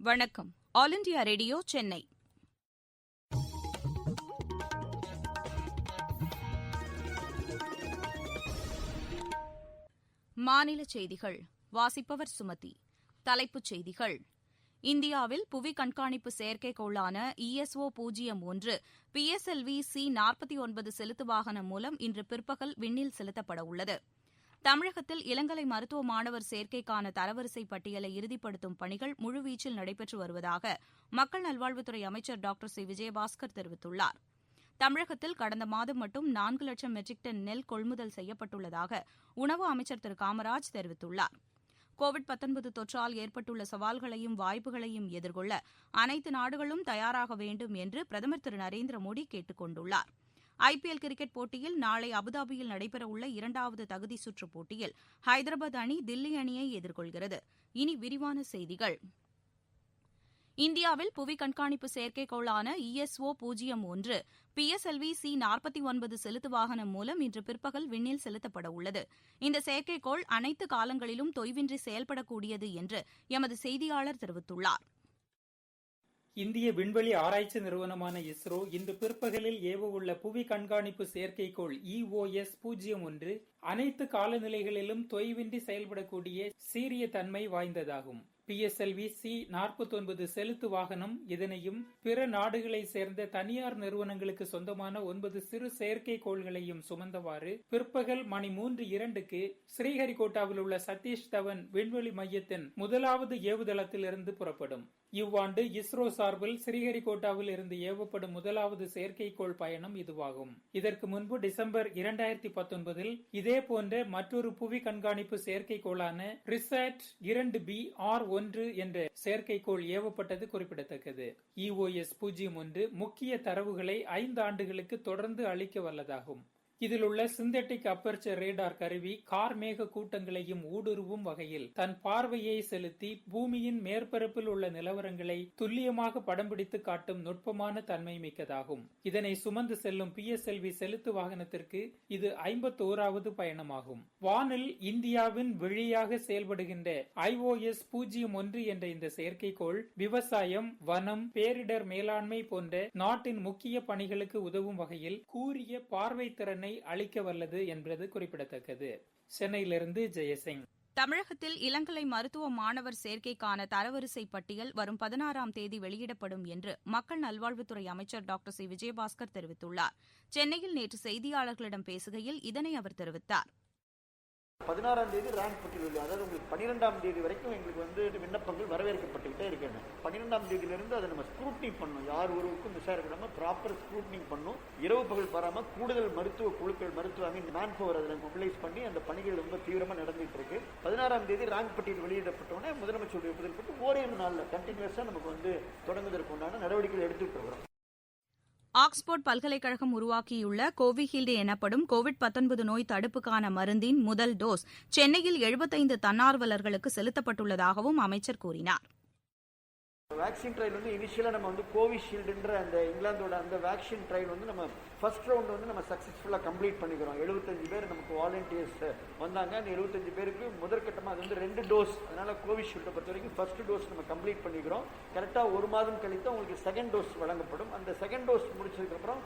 வணக்கம். All India radio Chennai. மாநில செய்திகள் வாசிப்பவர் சுமதி. தலைப்புச் செய்திகள்: இந்தியாவில் புவி கண்காணிப்பு செயற்கைக்கோளான ESO 01 PSLV C-49 செலுத்து வாகனம் மூலம் இன்று பிற்பகல் விண்ணில் செலுத்தப்பட உள்ளது. தமிழகத்தில் இளங்கலை மருத்துவ மாணவர் சேர்க்கைக்கான தரவரிசை பட்டியலை இறுதிப்படுத்தும் பணிகள் முழுவீச்சில் நடைபெற்று வருவதாக மக்கள் நல்வாழ்வுத்துறை அமைச்சர் டாக்டர் சி விஜயபாஸ்கர் தெரிவித்துள்ளார். தமிழகத்தில் கடந்த மாதம் மட்டும் 4 லட்சம் மெட்ரிக் டன் நெல் கொள்முதல் செய்யப்பட்டுள்ளதாக உணவு அமைச்சர் திரு காமராஜ் தெரிவித்துள்ளார். கோவிட்-19 தொற்றால் ஏற்பட்டுள்ள சவால்களையும் வாய்ப்புகளையும் எதிர்கொள்ள அனைத்து நாடுகளும் தயாராக வேண்டும் என்று பிரதமர் திரு நரேந்திர மோடி கேட்டுக் கொண்டுள்ளார். IPL கிரிக்கெட் போட்டியில் நாளை அபுதாபியில் நடைபெறவுள்ள இரண்டாவது தகுதி சுற்றுப் போட்டியில் ஹைதராபாத் அணி தில்லி அணியை எதிர்கொள்கிறது. இனி விரிவான செய்திகள். இந்தியாவில் புவி கண்காணிப்பு செயற்கைக்கோளான ESO 01 PSLV C-49 செலுத்து வாகனம் மூலம் இன்று பிற்பகல் விண்ணில் செலுத்தப்பட உள்ளது. இந்த செயற்கைக்கோள் அனைத்து காலங்களிலும் தொய்வின்றி செயல்படக்கூடியது என்று எமது செய்தியாளர் தெரிவித்துள்ளார். இந்திய விண்வெளி ஆராய்ச்சி நிறுவனமான இஸ்ரோ இன்று பிற்பகலில் ஏவவுள்ள புவி கண்காணிப்பு செயற்கைக்கோள் EOS 01 அனைத்து காலநிலைகளிலும் தொய்வின்றி செயல்படக்கூடிய சீரிய தன்மை வாய்ந்ததாகும். PSLV C-49 செலுத்து வாகனம் இதனையும் பிற நாடுகளை சேர்ந்த தனியார் நிறுவனங்களுக்கு சொந்தமான 9 சிறு செயற்கைக்கோள்களையும் சுமந்தவாறு பிற்பகல் மணி 3:02 ஸ்ரீஹரிகோட்டாவில் உள்ள சதீஷ் தவன் விண்வெளி மையத்தின் முதலாவது ஏவுதளத்திலிருந்து புறப்படும். இவ்வாண்டு இஸ்ரோ சார்பில் ஸ்ரீஹரிகோட்டாவில் இருந்து ஏவப்படும் முதலாவது செயற்கைக்கோள் பயணம் இதுவாகும். இதற்கு முன்பு டிசம்பர் 2019 இதேபோன்ற மற்றொரு புவி கண்காணிப்பு செயற்கைக்கோளான ரிசாட் 2B R1 என்ற செயற்கைக்கோள் ஏவப்பட்டது குறிப்பிடத்தக்கது. EOS 01 முக்கிய தரவுகளை 5 ஆண்டுகளுக்கு தொடர்ந்து அளிக்க வல்லதாகும். இதில் உள்ள சிந்தெட்டிக் அப்பர்ச்சர் ரேடார் கருவி கார்மேக கூட்டங்களையும் ஊடுருவும் வகையில் தன் பார்வையை செலுத்தி பூமியின் மேற்பரப்பில் உள்ள நிலவரங்களை துல்லியமாக படம் பிடித்து காட்டும் நுட்பமான தன்மை மிக்கதாகும். இதனை சுமந்து செல்லும் PSLV செலுத்து வாகனத்திற்கு இது 51வது பயணமாகும். வானில் இந்தியாவின் வழியாக செயல்படுகின்ற IOS 01 என்ற இந்த செயற்கைக்கோள் விவசாயம், வனம், பேரிடர் மேலாண்மை போன்ற நாட்டின் முக்கிய பணிகளுக்கு உதவும் வகையில் கூரிய பார்வை திறனை அளிக்க வல்லது என்பது குறிப்பிடத்தக்கது. சென்னையிலிருந்து ஜெயசிங். தமிழகத்தில் இளங்கலை மருத்துவ மாணவர் சேர்க்கைக்கான தரவரிசை பட்டியல் வரும் 16ஆம் தேதி வெளியிடப்படும் என்று மக்கள் நல்வாழ்வுத்துறை அமைச்சர் டாக்டர் சி விஜயபாஸ்கர் தெரிவித்துள்ளார். சென்னையில் நேற்று செய்தியாளர்களிடம் பேசுகையில் இதனை அவர் தெரிவித்தார். 16ஆம் தேதி ரேங்க் பட்டியல், அதாவது உங்களுக்கு 12ஆம் தேதி வரைக்கும் எங்களுக்கு விண்ணப்பங்கள் வரவேற்கப்பட்டுக்கிட்டே இருக்காங்க. 12ஆம் தேதியிலிருந்து அதை நம்ம ஸ்க்ரூட்னி பண்ணணும். யார் ஒருவருக்கும் மிஸ் ஆகிடாம ப்ராப்பர் ஸ்க்ரூட்னி பண்ணணும். இரவு பகல் பாராமல் கூடுதல் மருத்துவ குழுக்கள், மேன் பவர் அதில் மொபிலைஸ் பண்ணி அந்த பணிகள் ரொம்ப தீவிரமாக நடந்துட்டு இருக்கு. 16ஆம் தேதி ரேங்க் பட்டியல் வெளியிடப்பட்டோன்னே முதலமைச்சருடைய ஒப்புதல் பெற்று ஓரிரு நாளில் கண்டினியூஸாக நமக்கு தொடங்குவதற்கு உண்டான நடவடிக்கைகள் எடுத்துட்டு இருக்கிறோம். ஆக்ஸ்போர்ட் பல்கலைக்கழகம் உருவாக்கியுள்ள கோவிஷீல்டு எனப்படும் கோவிட்-19 நோய் தடுப்புக்கான மருந்தின் முதல் டோஸ் சென்னையில் 75 தன்னார்வலர்களுக்கு செலுத்தப்பட்டுள்ளதாகவும் அமைச்சர் கூறினார். வேக்சின் ட்ரையல் இனிஷியலாக நம்ம கோவிஷீல்டுன்ற அந்த இங்கிலாந்தோட அந்த வேக்சின் ட்ரையல் நம்ம ஃபர்ஸ்ட் ரவுண்ட் நம்ம சக்ஸஸ்ஃபுல்லாக கம்ப்ளீட் பண்ணிக்கிறோம். 75 பேர் நமக்கு வாலண்டியர்ஸ் வந்தாங்க. அந்த 75 பேருக்கு முதற்கட்டமாக அது 2 டோஸ். அதனால கோவிஷீல்டை பொறுத்த வரைக்கும் ஃபர்ஸ்ட் டோஸ் நம்ம கம்ப்ளீட் பண்ணிக்கிறோம். கரெக்டாக 1 மாதம் கழித்து உங்களுக்கு செகண்ட் டோஸ் வழங்கப்படும். அந்த செகண்ட் டோஸ் முடிச்சதுக்கப்புறம்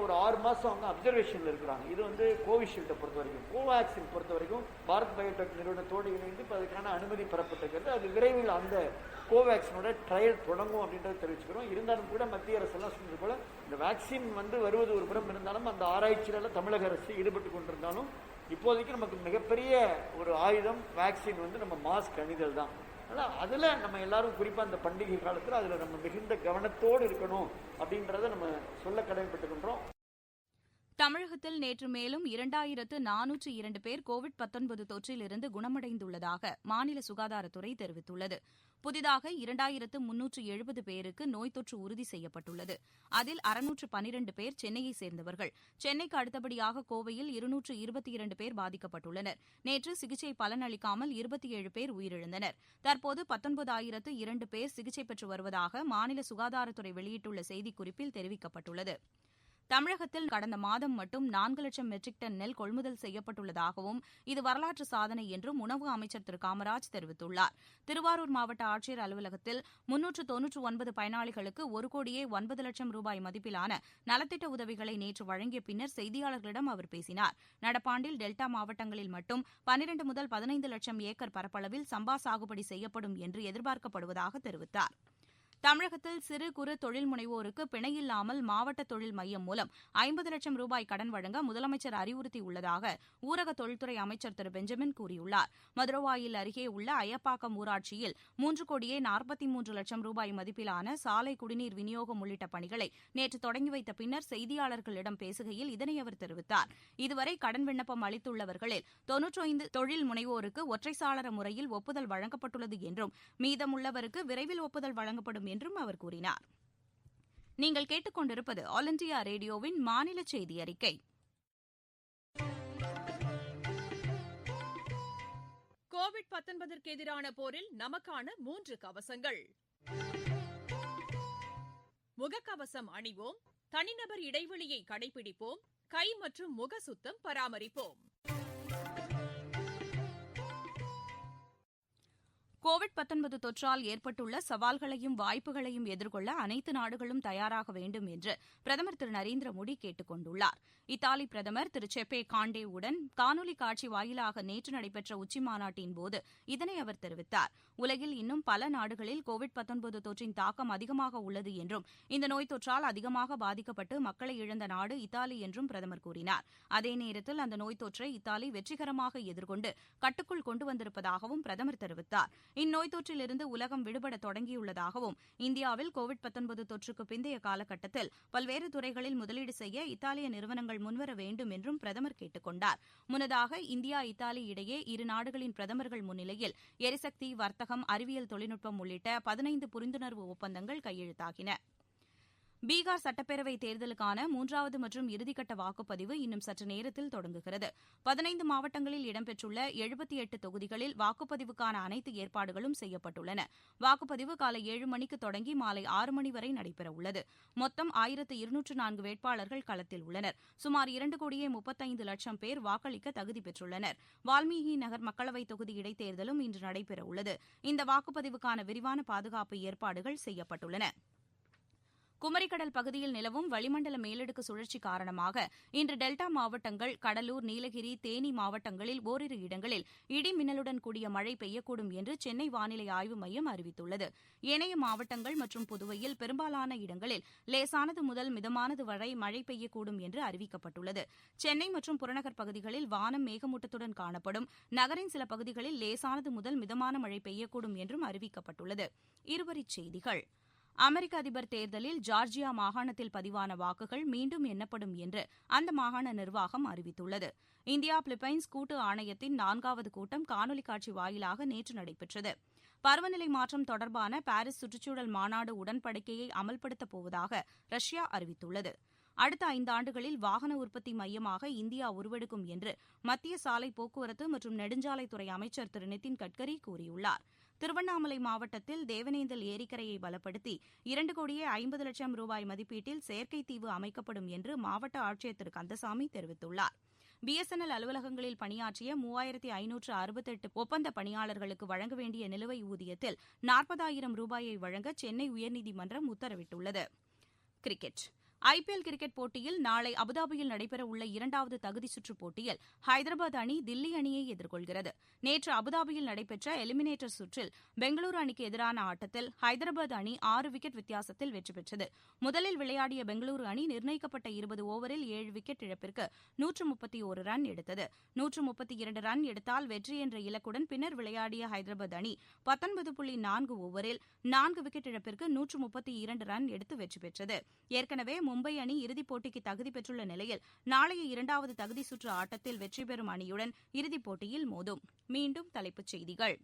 ஒரு 6 மாதம் அவங்க அப்சர்வேஷனில் இருக்கிறாங்க. இது கோவிஷீல்டை பொறுத்த வரைக்கும். கோவேக்சின் பொறுத்த வரைக்கும் பாரத் பயோடெக் நிறுவனத்தோடு இணைந்து இப்போ அதுக்கான அனுமதி பெறப்பட்டிருக்கிறது. அது விரைவில் அந்த கோவேக்சினோட ட்ரையல் தொடங்கும் அப்படின்றத தெரிவிச்சுக்கிறோம். இருந்தாலும் கூட மத்திய அரசு எல்லாம் சொன்னது போல இந்த வேக்சின் வருவது ஒரு புறம் இருந்தாலும் அந்த ஆராய்ச்சியில தமிழக அரசு ஈடுபட்டு கொண்டிருந்தாலும் இப்போதைக்கு நமக்கு மிகப்பெரிய ஒரு ஆயுதம் வேக்சின் நம்ம மாஸ்க் அணிதல் தான். ஆனால் அதில் நம்ம எல்லாரும் குறிப்பாக அந்த பண்டிகை காலத்தில் அதில் நம்ம மிகுந்த கவனத்தோடு இருக்கணும் அப்படின்றத நம்ம சொல்ல கடமைப்பட்டுக்கின்றோம். தமிழகத்தில் நேற்று மேலும் 2402 பேர் கோவிட்-19 தொற்றிலிருந்து குணமடைந்துள்ளதாக மாநில சுகாதாரத்துறை தெரிவித்துள்ளது. புதிதாக 2370 பேருக்கு நோய் தொற்று உறுதி செய்யப்பட்டுள்ளது. அதில் 612 பேர் சென்னையைச் சேர்ந்தவர்கள். சென்னைக்கு அடுத்தபடியாக கோவையில் 222 பேர் பாதிக்கப்பட்டுள்ளனர். நேற்று சிகிச்சை பலனளிக்காமல் 27 பேர் உயிரிழந்தனர். தற்போது 19,002 பேர் சிகிச்சை பெற்று வருவதாக மாநில சுகாதாரத்துறை வெளியிட்டுள்ள செய்திக்குறிப்பில் தெரிவிக்கப்பட்டுள்ளது. தமிழகத்தில் கடந்த மாதம் மட்டும் 4 லட்சம் மெட்ரிக் டன் நெல் கொள்முதல் செய்யப்பட்டுள்ளதாகவும் இது வரலாற்று சாதனை என்றும் உணவு அமைச்சர் திரு காமராஜ் தெரிவித்துள்ளார். திருவாரூர் மாவட்ட ஆட்சியர் அலுவலகத்தில் 399 பயனாளிகளுக்கு 1,09,00,000 ரூபாய் மதிப்பிலான நலத்திட்ட உதவிகளை நேற்று வழங்கிய பின்னர் செய்தியாளர்களிடம் அவர் பேசினார். நடப்பாண்டில் டெல்டா மாவட்டங்களில் மட்டும் 12 முதல் 15 லட்சம் ஏக்கர் பரப்பளவில் சம்பா சாகுபடி செய்யப்படும் என்று எதிர்பார்க்கப்படுவதாக தெரிவித்தார். தமிழகத்தில் சிறு குறு தொழில் முனைவோருக்கு பிணையில்லாமல் மாவட்ட தொழில் மையம் மூலம் 50 லட்சம் ரூபாய் கடன் வழங்க முதலமைச்சர் அறிவுறுத்தியுள்ளதாக ஊரக தொழில்துறை அமைச்சர் திரு பெஞ்சமின் கூறியுள்ளார். மதுரவாயில் அருகே உள்ள அய்யப்பாக்கம் ஊராட்சியில் 3,43,00,000 ரூபாய் மதிப்பிலான சாலை குடிநீர் விநியோகம் உள்ளிட்ட பணிகளை நேற்று தொடங்கி வைத்த பின்னர் செய்தியாளர்களிடம் பேசுகையில் இதனை அவர் தெரிவித்தார். இதுவரை கடன் விண்ணப்பம் அளித்துள்ளவர்களில் 95 தொழில் முனைவோருக்கு ஒற்றைச்சாளர முறையில் ஒப்புதல் வழங்கப்பட்டுள்ளது என்றும் மீதமுள்ளவருக்கு விரைவில் ஒப்புதல் வழங்கப்படும் என்றும் அவர் கூறினார். நீங்கள் கேட்டுக்கொண்டிருப்பது ஆல் இண்டியா ரேடியோவின் மாநில செய்தி அறிக்கை. கோவிட்-19ற்கு எதிரான போரில் நமக்கான 3 கவசங்கள். முகக்கவசம் அணிவோம், தனிநபர் இடைவெளியை கடைபிடிப்போம், கை மற்றும் முக சுத்தம் பராமரிப்போம். கோவிட்-19 தொற்றால் ஏற்பட்டுள்ள சவால்களையும் வாய்ப்புகளையும் எதிர்கொள்ள அனைத்து நாடுகளும் தயாராக வேண்டும் என்று பிரதமர் திரு நரேந்திர மோடி கேட்டுக் கொண்டுள்ளார். இத்தாலி பிரதமர் திரு செப்பே காண்டேவுடன் காணொலி காட்சி வாயிலாக நேற்று நடைபெற்ற உச்சிமாநாட்டின்போது இதனை அவர் தெரிவித்தார். உலகில் இன்னும் பல நாடுகளில் கோவிட்-19 தொற்றின் தாக்கம் அதிகமாக உள்ளது என்றும் இந்த நோய் தொற்றால் அதிகமாக பாதிக்கப்பட்டு மக்களை இழந்த நாடு இத்தாலி என்றும் பிரதமர் கூறினார். அதே நேரத்தில் அந்த நோய் தொற்றை இத்தாலி வெற்றிகரமாக எதிர்கொண்டு கட்டுக்குள் கொண்டு வந்திருப்பதாகவும் பிரதமர் தெரிவித்தார். இந்நோய் தொற்றிலிருந்து உலகம் விடுபட தொடங்கியுள்ளதாகவும் இந்தியாவில் கோவிட்-19 தொற்றுக்கு பிந்தைய காலகட்டத்தில் பல்வேறு துறைகளில் முதலீடு செய்ய இத்தாலிய நிறுவனங்கள் முன்வர வேண்டும் என்றும் பிரதமர் கேட்டுக் கொண்டார். முன்னதாக இந்தியா இத்தாலி இடையே இரு நாடுகளின் பிரதமர்கள் முன்னிலையில் எரிசக்தி, வர்த்தகம், அறிவியல் தொழில்நுட்பம் உள்ளிட்ட 15 புரிந்துணர்வு ஒப்பந்தங்கள் கையெழுத்தாகின. பீகார் சட்டப்பேரவைத் தேர்தலுக்கான 3வது மற்றும் இறுதிக்கட்ட வாக்குப்பதிவு இன்னும் சற்று நேரத்தில் தொடங்குகிறது. 15 மாவட்டங்களில் இடம்பெற்றுள்ள 78 தொகுதிகளில் வாக்குப்பதிவுக்கான அனைத்து ஏற்பாடுகளும் செய்யப்பட்டுள்ளன. வாக்குப்பதிவு காலை 7 மணிக்கு தொடங்கி மாலை 6 மணி வரை நடைபெறவுள்ளது. மொத்தம் 1204 வேட்பாளர்கள் களத்தில் உள்ளனர். சுமார் 2,35,00,000 பேர் வாக்களிக்க தகுதி பெற்றுள்ளனர். வால்மீகி நகர் மக்களவைத் தொகுதி இடைத்தேர்தலும் இன்று நடைபெறவுள்ளது. இந்த வாக்குப்பதிவுக்கான விரிவான பாதுகாப்பு ஏற்பாடுகள் செய்யப்பட்டுள்ளன. குமரிக்கடல் பகுதியில் நிலவும் வளிமண்டல மேலடுக்கு சுழற்சி காரணமாக இன்று டெல்டா மாவட்டங்கள், கடலூர், நீலகிரி, தேனி மாவட்டங்களில் ஓரிரு இடங்களில் இடி மின்னலுடன் கூடிய மழை பெய்யக்கூடும் என்று சென்னை வானிலை ஆய்வு மையம் அறிவித்துள்ளது. ஏனைய மாவட்டங்கள் மற்றும் புதுவையில் பெரும்பாலான இடங்களில் லேசானது முதல் மிதமானது வரை மழை பெய்யக்கூடும் என்று அறிவிக்கப்பட்டுள்ளது. சென்னை மற்றும் புறநகர் பகுதிகளில் வானம் மேகமூட்டத்துடன் காணப்படும். நகரின் சில பகுதிகளில் லேசானது முதல் மிதமான மழை பெய்யக்கூடும் என்றும் அறிவிக்கப்பட்டுள்ளது. இருவரிச் செய்திகள். அமெரிக்க அதிபர் தேர்தலில் ஜார்ஜியா மாகாணத்தில் பதிவான வாக்குகள் மீண்டும் எண்ணப்படும் என்று அந்த மாகாண நிர்வாகம் அறிவித்துள்ளது. இந்தியா பிலிப்பைன்ஸ் கூட்டு ஆணையத்தின் 4வது கூட்டம் காணொலி காட்சி வாயிலாக நேற்று நடைபெற்றது. பருவநிலை மாற்றம் தொடர்பான பாரிஸ் சுற்றுச்சூழல் மாநாடு உடன்படிக்கையை அமல்படுத்தப் போவதாக ரஷ்யா அறிவித்துள்ளது. அடுத்த 5 ஆண்டுகளில் வாகன உற்பத்தி மையமாக இந்தியா உருவெடுக்கும் என்று மத்திய சாலை போக்குவரத்து மற்றும் நெடுஞ்சாலைத்துறை அமைச்சர் திரு நிதின் கட்கரி கூறியுள்ளார். திருவண்ணாமலை மாவட்டத்தில் தேவனேந்தல் ஏரிக்கரையை பலப்படுத்தி 2,50,00,000 ரூபாய் மதிப்பீட்டில் செயற்கை தீவு அமைக்கப்படும் என்று மாவட்ட ஆட்சியர் திரு கந்தசாமி தெரிவித்துள்ளார். பிஎஸ்என்எல் அலுவலகங்களில் பணியாற்றிய 3,568 ஒப்பந்த பணியாளர்களுக்கு வழங்க வேண்டிய நிலுவை ஊதியத்தில் 40,000 ரூபாயை வழங்க சென்னை உயர்நீதிமன்றம் உத்தரவிட்டுள்ளது. கிரிக்கெட். ஐபிஎல் கிரிக்கெட் போட்டியில் நாளை அபுதாபியில் நடைபெறவுள்ள 2வது தகுதி சுற்றுப் போட்டியில் ஹைதராபாத் அணி தில்லி அணியை எதிர்கொள்கிறது. நேற்று அபுதாபியில் நடைபெற்ற எலிமினேட்டர் சுற்றில் பெங்களூரு அணிக்கு எதிரான ஆட்டத்தில் ஹைதராபாத் அணி 6 விக்கெட் வித்தியாசத்தில் வெற்றி பெற்றது. முதலில் விளையாடிய பெங்களூரு அணி நிர்ணயிக்கப்பட்ட 20 ஓவரில் 7 விக்கெட் இழப்பிற்கு 131 ரன் எடுத்தது. 132 ரன் எடுத்தால் வெற்றி என்ற இலக்குடன் பின்னர் விளையாடிய ஹைதராபாத் அணி 19.4 ஓவரில் 4 விக்கெட் இழப்பிற்கு 132 ரன் எடுத்து வெற்றி பெற்றது. ஏற்கனவே மும்பை அணி இறுதிப் போட்டிக்கு தகுதி பெற்றுள்ள நிலையில் நாளைய 2வது தகுதி சுற்று ஆட்டத்தில் வெற்றி பெறும் அணியுடன் இறுதிப் போட்டியில் மோதும். மீண்டும் தலைப்புச் செய்திகள்.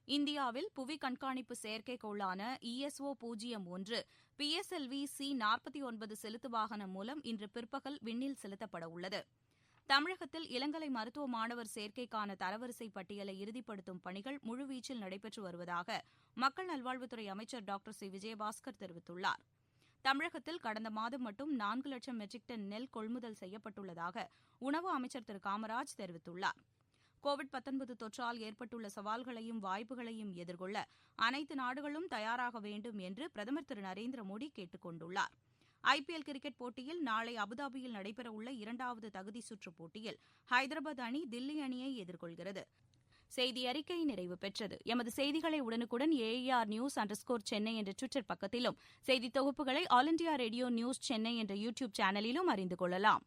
இந்தியாவில் புவி கண்காணிப்பு செயற்கைக்கோளான ESO-01 PSLV-C-49 செலுத்து வாகனம் மூலம் இன்று பிற்பகல் விண்ணில் செலுத்தப்பட உள்ளது. தமிழகத்தில் இளங்கலை மருத்துவ மாணவர் சேர்க்கைக்கான தரவரிசை பட்டியலை இறுதிப்படுத்தும் பணிகள் முழுவீச்சில் நடைபெற்று வருவதாக மக்கள் நல்வாழ்வுத்துறை அமைச்சர் டாக்டர் சி விஜயபாஸ்கர் தெரிவித்துள்ளார். தமிழகத்தில் கடந்த மாதம் மட்டும் 4 லட்சம் மெட்ரிக் டன் நெல் கொள்முதல் செய்யப்பட்டுள்ளதாக உணவு அமைச்சர் திரு காமராஜ் தெரிவித்துள்ளார். கோவிட் தொற்றால் ஏற்பட்டுள்ள சவால்களையும் வாய்ப்புகளையும் எதிர்கொள்ள அனைத்து நாடுகளும் தயாராக வேண்டும் என்று பிரதமர் திரு நரேந்திர மோடி கேட்டுக் கொண்டுள்ளார். ஐபிஎல் கிரிக்கெட் போட்டியில் நாளை அபுதாபியில் நடைபெறவுள்ள 2வது தகுதி சுற்றுப் போட்டியில் ஹைதராபாத் அணி தில்லி அணியை எதிர்கொள்கிறது. செய்தி அறிக்கை நிறைவு பெற்றது. எமது செய்திகளை உடனுக்குடன் AAR_News_சென்னை என்ற ட்விட்டர் பக்கத்திலும், செய்தி தொகுப்புகளை all India radio news Chennai என்ற யூடியூப் சேனலிலும் அறிந்து கொள்ளலாம்.